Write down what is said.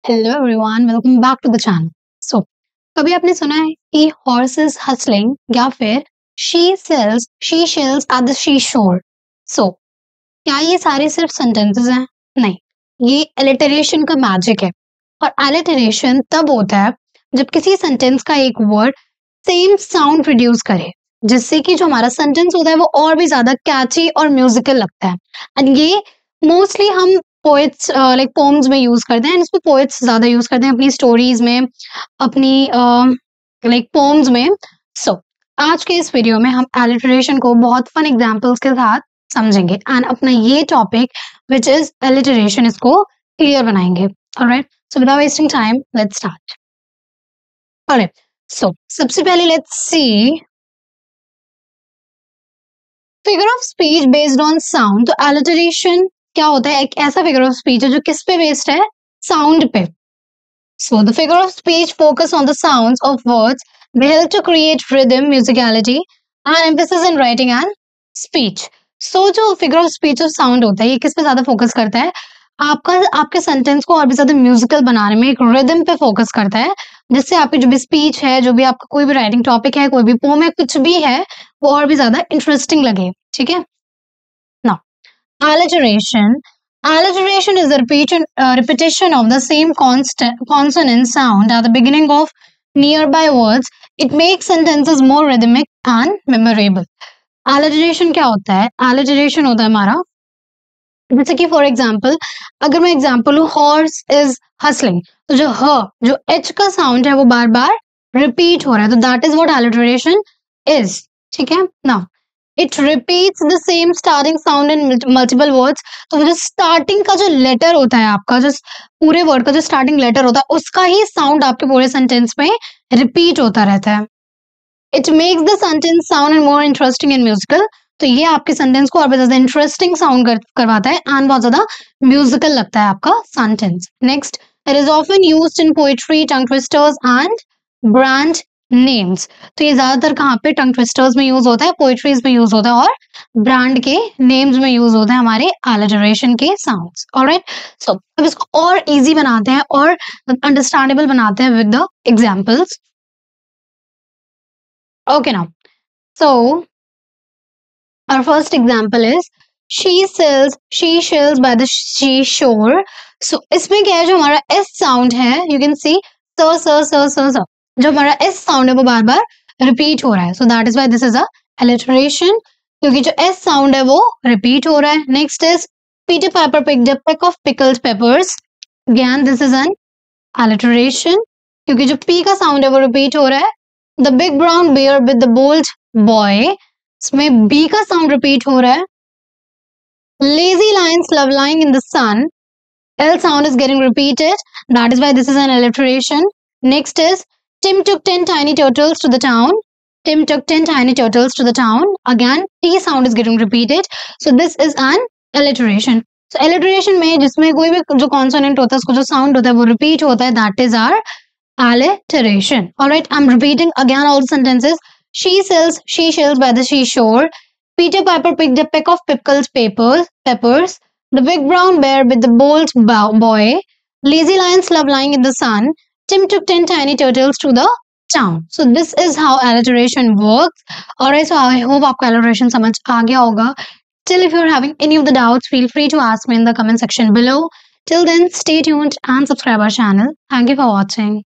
Hello everyone, welcome back to the channel. So कभी आपने सुना है कि हॉर्स इज हसलिंग या फिर she sales she shells at the she शोर। सो क्या ये सारे सिर्फ सेंटेंसेस हैं? नहीं, ये एलिटरेशन का मैजिक है। और एलिटरेशन तब होता है जब किसी सेंटेंस का एक वर्ड सेम साउंड प्रोड्यूस करे, जिससे कि जो हमारा सेंटेंस होता है वो और भी ज्यादा कैची और म्यूजिकल लगता है। एंड ये मोस्टली हम पोएट्स लाइक पोम्स में यूज करते हैं। इसको पोएट्स ज्यादा यूज करते हैं अपनी स्टोरीज में, अपनी लाइक पोम्स में। सो आज के इस वीडियो में हम एलिटरेशन को बहुत फन एग्जांपल्स के साथ समझेंगे एंड अपना ये टॉपिक विच इज एलिटरेशन इसको क्लियर बनाएंगे। Alright, so without wasting time let's start. Alright, so सबसे पहले let's see figure of speech based on sound. तो एलिटरेशन क्या होता है? एक ऐसा फिगर ऑफ स्पीच है जो किस पे बेस्ड है? साउंड पे। So the figure of speech focus on the sounds of words. They help to create rhythm, musicality, and emphasis in writing and speech. So जो figure of speech और sound होता है ये किस पे ज्यादा फोकस करता है? आपके सेंटेंस को और भी ज्यादा म्यूजिकल बनाने में, एक रिदम पे फोकस करता है, जिससे आपकी जो भी स्पीच है, जो भी आपका कोई भी राइटिंग टॉपिक है, कोई भी पोम है, कुछ भी है, वो और भी ज्यादा इंटरेस्टिंग लगे। ठीक है ना? Alliteration. Alliteration is the repetition of the same consonant sound at the beginning of nearby words. It makes sentences more rhythmic and memorable. Alliteration क्या होता है? Alliteration होता है हमारा, जैसे कि फॉर एग्जाम्पल अगर मैं एग्जाम्पल लूँ, हॉर्स इज हसलिंग, तो जो एच का साउंड है वो बार बार रिपीट हो रहा है, तो that is what alliteration is. ठीक है ना? It repeats the same starting sound in multiple words. तो जो स्टार्टिंग का जो लेटर होता है, आपका जो पूरे वर्ड का जो स्टार्टिंग लेटर होता है, उसका ही साउंड आपके पूरे सेंटेंस में रिपीट होता रहता है। It makes the sentence sound more interesting and musical. तो ये आपके सेंटेंस को और भी ज्यादा इंटरेस्टिंग साउंड करवाता है एंड बहुत ज्यादा म्यूजिकल लगता है आपका sentence. Next, it is often used in poetry, tongue twisters and brand names. तो ये ज्यादातर कहाँ पे टंग ट्विस्टर्स में यूज होता है, पोएट्रीज में यूज होता है, और ब्रांड के नेम्स में यूज होता है हमारे एलिटरेशन के साउंड्स। ऑलराइट, सो अब इसको और इजी बनाते हैं और अंडरस्टैंडेबल बनाते हैं with the examples. Okay now, so our first example is she shells by the seashore. So इसमें क्या है, जो हमारा s साउंड है, you can see स, जो हमारा s साउंड है वो बार बार रिपीट हो रहा है, so that is why this is a alliteration, क्योंकि जो s साउंड है वो रिपीट हो रहा है। Next is Peter Piper picked a peck of pickled peppers. Again this is an alliteration, क्योंकि जो p का साउंड है वो रिपीट हो रहा है। The big brown bear with the bold boy, इसमें बी का साउंड रिपीट हो रहा है। Lazy lions love lying in the sun, L sound is getting repeated, that is why this is an alliteration. Next is Tim took 10 tiny turtles to the town. Tim took 10 tiny turtles to the town. Again T sound is getting repeated, so this is an alliteration. So alliteration में जिसमें कोई भी जो consonant होता है, उसको जो sound होता है वो repeat होता है, that is our alliteration. Alright, I'm repeating again all the sentences. She shells by the seashore. Peter Piper picked a peck of pickled peppers. The big brown bear with the bold boy. Lazy lions love lying in the sun. Tim took 10 tiny turtles to the town. So this is how alliteration works. Alright, so I hope आपको alliteration समझ आ गया होगा. Still, if you're having any of the doubts, feel free to ask me in the comment section below. Till then, stay tuned and subscribe our channel. Thank you for watching.